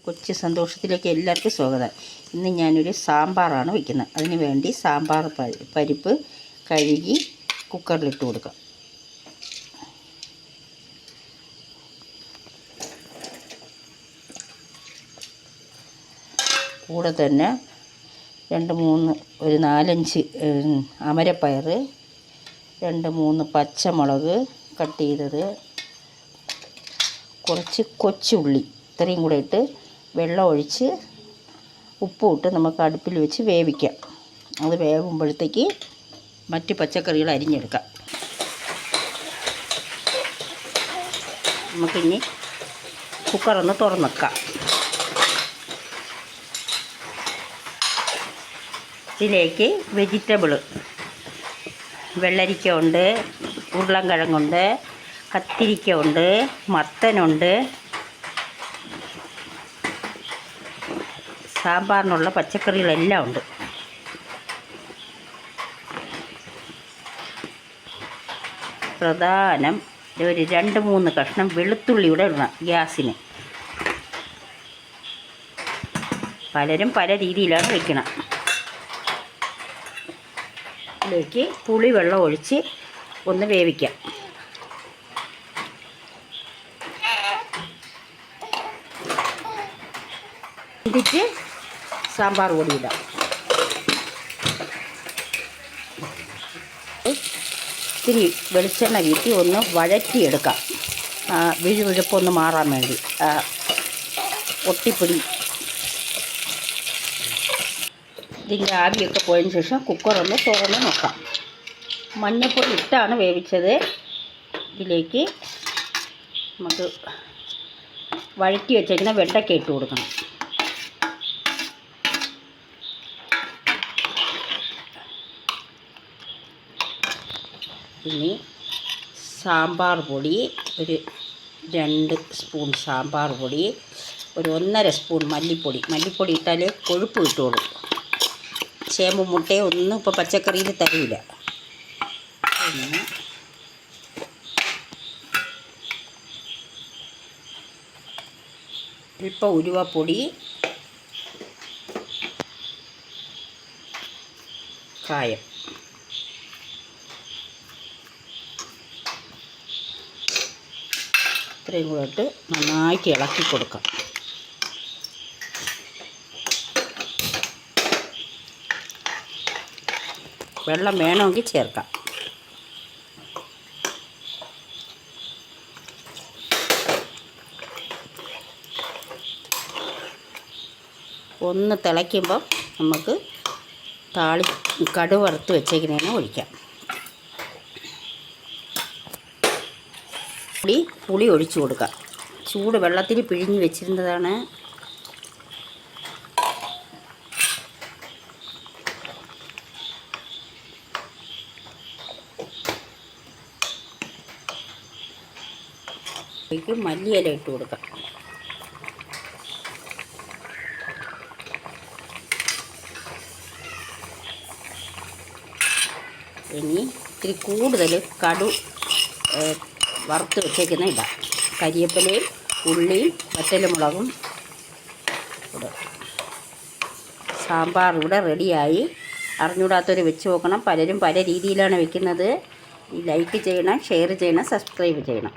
കൊച്ചു സന്തോഷത്തിലേക്ക് എല്ലാവർക്കും സ്വാഗതം. ഇന്ന് ഞാനൊരു സാമ്പാറാണ് വയ്ക്കുന്നത്. അതിന് വേണ്ടി സാമ്പാർ പരിപ്പ് കഴുകി കുക്കറിലിട്ട് കൊടുക്കാം. കൂടെ തന്നെ ഒരു 4-5 അമരപ്പയർ, 2-3 പച്ചമുളക് കട്ട് ചെയ്തത്, കുറച്ച് കൊച്ചുള്ളി, ഇത്രയും കൂടെ ഇട്ട് വെള്ളം ഒഴിച്ച് ഉപ്പും ഇട്ട് നമുക്ക് അടുപ്പിൽ വെച്ച് വേവിക്കാം. അത് വേവുമ്പോഴത്തേക്ക് മറ്റ് പച്ചക്കറികൾ അരിഞ്ഞെടുക്കാം. നമുക്കിനി കുക്കറൊന്ന് തുറന്ന് വെക്കാം. ഇതിലേക്ക് വെജിറ്റബിൾ വെള്ളരിക്ക ഉണ്ട്, ഉരുളൻകിഴങ്ങുണ്ട്, കത്തിരിക്ക ഉണ്ട്, മത്തനുണ്ട്, സാമ്പാറിനുള്ള പച്ചക്കറികളെല്ലാം ഉണ്ട്. പ്രധാനം ഒരു 2-3 കഷ്ണം വെളുത്തുള്ളിയുടെ ഇടണം ഗ്യാസിന്. പലരും പല രീതിയിലാണ് വയ്ക്കണം. ഇതിലേക്ക് പുളി വെള്ളം ഒഴിച്ച് ഒന്ന് വേവിക്കാം. എന്നിട്ട് സാമ്പാർ പൊടി ഇടാം. ഇത്തിരി വെളിച്ചെണ്ണ വീട്ടി ഒന്ന് വഴറ്റിയെടുക്കാം. വിഴുവിഴുപ്പൊന്ന് മാറാൻ വേണ്ടി, ഒട്ടിപ്പിടി. ഇതിൻ്റെ ആവിയൊക്കെ പോയതിന് ശേഷം കുക്കറൊന്ന് തുറന്ന് നോക്കാം. മഞ്ഞൾപ്പൊടി ഇട്ടാണ് വേവിച്ചത്. ഇതിലേക്ക് നമുക്ക് വഴറ്റി വെച്ചിരിക്കുന്ന വെണ്ടയ്ക്ക ഇട്ട് കൊടുക്കണം. ഇനി സാമ്പാർ പൊടി ഒരു 2 സ്പൂൺ സാമ്പാർ പൊടി, ഒരു 1.5 സ്പൂൺ മല്ലിപ്പൊടി ഇട്ടാൽ കൊഴുപ്പ് കിട്ടുള്ളൂ. ചേമ്പ് മുട്ടയും ഒന്നും ഇപ്പോൾ പച്ചക്കറിയിൽ തരില്ല. പിന്നെ അല്പം ഉലുവപ്പൊടി, കായം, ഇത്രയും കൂടെ ഇട്ട് നന്നായിട്ട് ഇളക്കി കൊടുക്കാം. വെള്ളം വേണമെങ്കിൽ ചേർക്കാം. ഒന്ന് തിളയ്ക്കുമ്പോൾ നമുക്ക് കടുക് വറുത്ത് വെച്ചേക്കുന്നതിനെ ഒഴിക്കാം. പുളി ഒഴിച്ചു കൊടുക്കാം. ചൂട് വെള്ളത്തിൽ പിഴിഞ്ഞ് വെച്ചിരുന്നതാണ്. മല്ലിയില ഇട്ട് കൊടുക്കാം. ഇനി ഇത്തിരി കൂടുതൽ വറുത്ത് വെച്ചേക്കുന്ന ഇടാം. കരിവേപ്പിലയും ഉള്ളിയും വറ്റൽമുളകും ഇവിടെ. സാമ്പാർ ഇവിടെ റെഡിയായി. അറിഞ്ഞൂടാത്തവർ വെച്ച് നോക്കണം. പലരും പല രീതിയിലാണ് വെക്കുന്നത്. ലൈക്ക് ചെയ്യണം, ഷെയർ ചെയ്യണം, സബ്സ്ക്രൈബ് ചെയ്യണം.